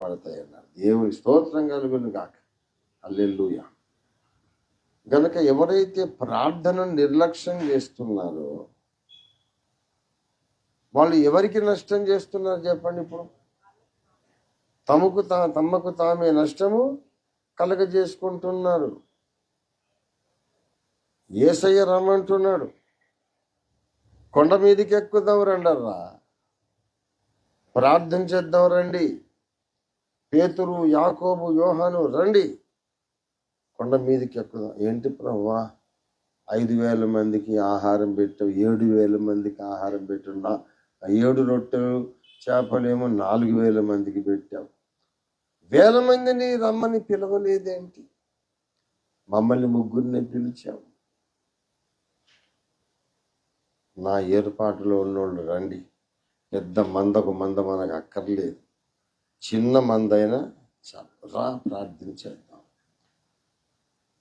పడతాయి అన్నారు. దేవుని స్తోత్రం కలుగును గాక. హల్లెలూయా. గనక ఎవరైతే ప్రార్థనను నిర్లక్ష్యం చేస్తున్నారో వాళ్ళు ఎవరికి నష్టం చేస్తున్నారు చెప్పండి? ఇప్పుడు తమకు తామే నష్టము కలగజేసుకుంటున్నారు. యేసయ్య రమ్మంటున్నాడు, కొండ మీదకి ఎక్కుదాం రండర్రా, ప్రార్థన చేద్దాం రండి, పేతురు, యాకోబు, యోహాను రండి, కొండ మీదకి ఎక్కుదాం. ఏంటి ప్రభువా, 5,000 మందికి ఆహారం పెట్టావు, 7,000 మందికి ఆహారం పెట్టున్నా, 7 రొట్టెలు చేపలేమో 4,000 మందికి పెట్టావు, 1,000 మందిని రమ్మని పిలవలేదేంటి? మమ్మల్ని ముగ్గురిని పిలిచావు. నా ఏర్పాటులో ఉన్నోళ్ళు రండి, పెద్ద మందకు మంద మనకు అక్కర్లేదు, చిన్న మందైనా రా,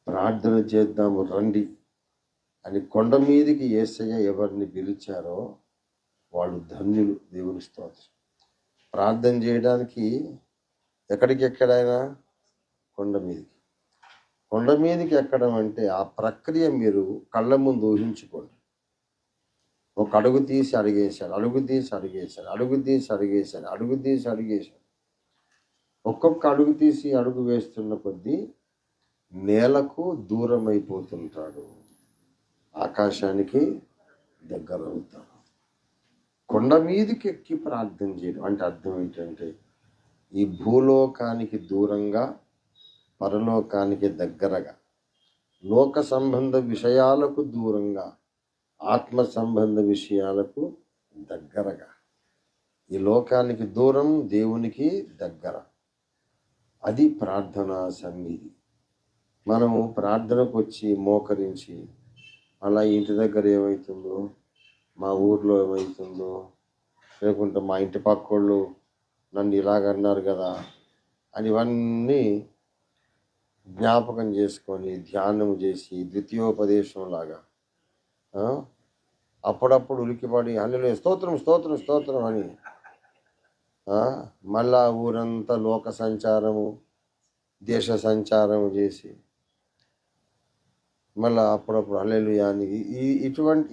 ప్రార్థన చేద్దాము రండి అని కొండ మీదకి యేసయ్య ఎవరిని పిలిచారో వాళ్ళు ధన్యులు. దేవుని స్తోత్రం. ప్రార్థన చేయడానికి ఎక్కడికెక్కడైనా కొండ మీదకి ఎక్కడం అంటే ఆ ప్రక్రియ మీరు కళ్ళ ముందు ఊహించుకోండి. ఒక అడుగు తీసి అడిగేశాడు, ఒక్కొక్క అడుగు తీసి అడుగు వేస్తున్న కొద్దీ నేలకు దూరం అయిపోతుంటాడు, ఆకాశానికి దగ్గర అవుతాడు. కొండ మీదకి ఎక్కి ప్రార్థన చేయడం అంటే అర్థం ఏంటంటే ఈ భూలోకానికి దూరంగా పరలోకానికి దగ్గరగా, లోక సంబంధ విషయాలకు దూరంగా ఆత్మ సంబంధ విషయాలకు దగ్గరగా. ఈ లోకానికి దూరం, దేవునికి దగ్గర. అది ప్రార్థనా సన్నిధి. మనము ప్రార్థనకు వచ్చి మోకరించి అలా ఇంటి దగ్గర ఏమవుతుందో, మా ఊర్లో ఏమవుతుందో, లేకుంటే మా ఇంటి పక్కోళ్ళు నన్ను ఇలాగన్నారు కదా అని ఇవన్నీ జ్ఞాపకం చేసుకొని ధ్యానం చేసి ద్వితీయోపదేశం లాగా అప్పుడప్పుడు ఉలికిపడి హల్లెలూయా స్తోత్రం స్తోత్రం స్తోత్రం అని మళ్ళా ఊరంతా లోక సంచారము, దేశ సంచారము చేసి మళ్ళా అప్పుడప్పుడు హల్లెలూయా అని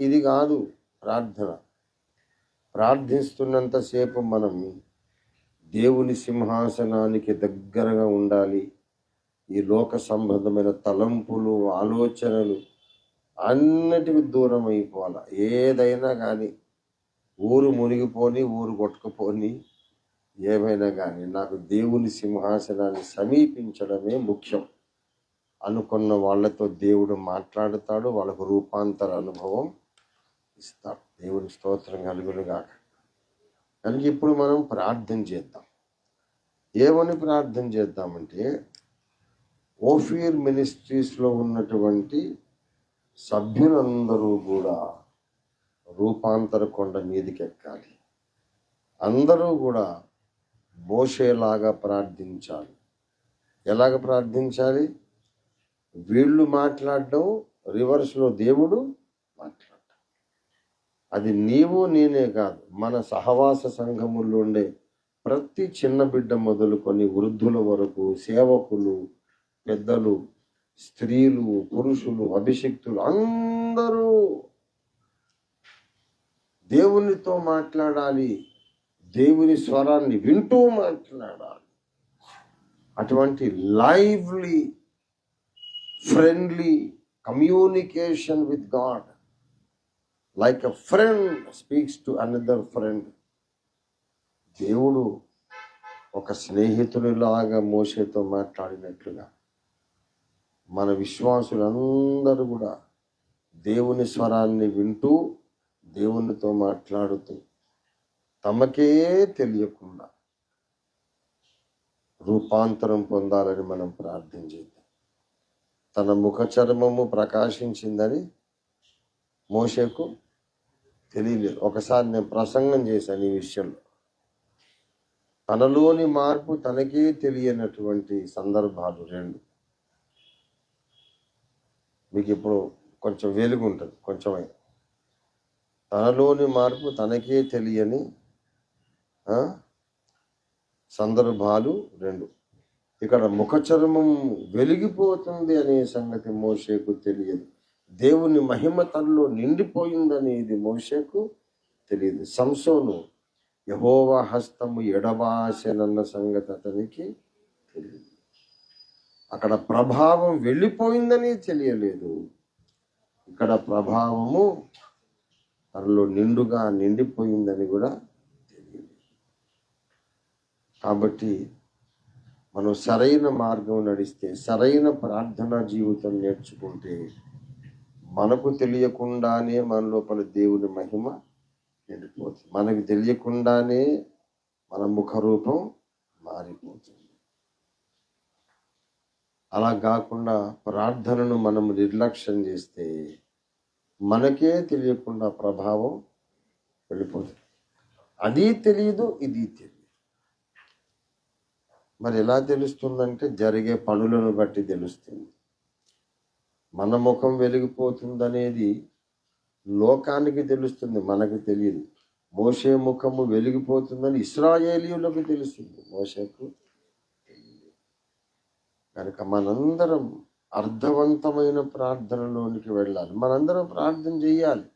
ఇది కాదు ప్రార్థన. ప్రార్థిస్తున్నంతసేపు మనం దేవుని సింహాసనానికి దగ్గరగా ఉండాలి. ఈ లోక సంబంధమైన తలంపులు, ఆలోచనలు అన్నిటికి దూరం అయిపోవాలి. ఏదైనా కానీ, ఊరు మునిగిపోని, ఊరు కొట్టుకుపోని, ఏమైనా కానీ నాకు దేవుని సింహాసనాన్ని సమీపించడమే ముఖ్యం అనుకున్న వాళ్ళతో దేవుడు మాట్లాడతాడు, వాళ్ళకు రూపాంతర అనుభవం ఇస్తాడు. దేవుని స్తోత్రం కలుగును గాక. కనుక ఇప్పుడు మనం ప్రార్థన చేద్దాం. ఏమని ప్రార్థన చేద్దామంటే, ఓఫీర్ మినిస్ట్రీస్లో ఉన్నటువంటి సభ్యులందరూ కూడా రూపాంతర కొండ మీదకి ఎక్కాలి. అందరూ కూడా మోషేలాగా ప్రార్థించాలి. ఎలాగ ప్రార్థించాలి? వీళ్ళు మాట్లాడడం, రివర్స్లో దేవుడు మాట్లాడటం. అది నీవు నేనే కాదు, మన సహవాస సంఘముల్లో ఉండే ప్రతి చిన్న బిడ్డ మొదలుకొని వృద్ధుల వరకు, సేవకులు, పెద్దలు, స్త్రీలు, పురుషులు, అభిషిక్తులు అందరూ దేవునితో మాట్లాడాలి. దేవుని స్వరాన్ని వింటూ మాట్లాడాలి. అటువంటి lively friendly communication with God, like a friend speaks to another friend. దేవుడు ఒక స్నేహితునిలాగా మోషేతో మాట్లాడినట్లుగా మన విశ్వాసులందరూ కూడా దేవుని స్వరాన్ని వింటూ, దేవునితో మాట్లాడుతూ, తమకే తెలియకుండా రూపాంతరం పొందాలని మనం ప్రార్థన చేద్దాం. తన ముఖ చర్మము ప్రకాశించిందని మోషేకు తెలియలేదు. ఒకసారి నేను ప్రసంగం చేశాను ఈ విషయంలో. తనలోని మార్పు తనకే తెలియనటువంటి సందర్భాలు 2. మీకు ఇప్పుడు కొంచెం వెలుగు ఉంటుంది, కొంచెమైనా. తనలోని మార్పు తనకే తెలియని సందర్భాలు 2. ఇక్కడ ముఖ చర్మం వెలిగిపోతుంది అనే సంగతి మోషేకు తెలియదు. దేవుని మహిమ తనలో నిండిపోయిందనేది మోషేకు తెలియదు. సంసోను యెహోవా హస్తము ఎడబాసెనన్న సంగతి అతనికి తెలియదు. అక్కడ ప్రభావం వెళ్ళిపోయిందని తెలియలేదు. ఇక్కడ ప్రభావము తనలో నిండుగా నిండిపోయిందని కూడా తెలియదు. కాబట్టి మనం సరైన మార్గం నడిస్తే, సరైన ప్రార్థన జీవితం నేర్చుకుంటే మనకు తెలియకుండానే మన లోపల దేవుని మహిమ నిండిపోతుంది. మనకు తెలియకుండానే మన ముఖరూపం మారిపోతుంది. అలా కాకుండా ప్రార్థనను మనం నిర్లక్ష్యం చేస్తే మనకే తెలియకుండా ప్రభావం వెళ్ళిపోతుంది. అది తెలియదు, ఇది తెలియదు. మరి ఎలా తెలుస్తుందంటే జరిగే పనులను బట్టి తెలుస్తుంది. మన ముఖం వెలిగిపోతుందనేది లోకానికి తెలుస్తుంది, మనకు తెలియదు. మోషే ముఖము వెలిగిపోతుందని ఇశ్రాయేలీయులకు తెలుస్తుంది, మోషేకు తెలియదు. కనుక మనందరం అర్థవంతమైన ప్రార్థనలోనికి వెళ్ళాలి. మనందరం ప్రార్థన చేయాలి.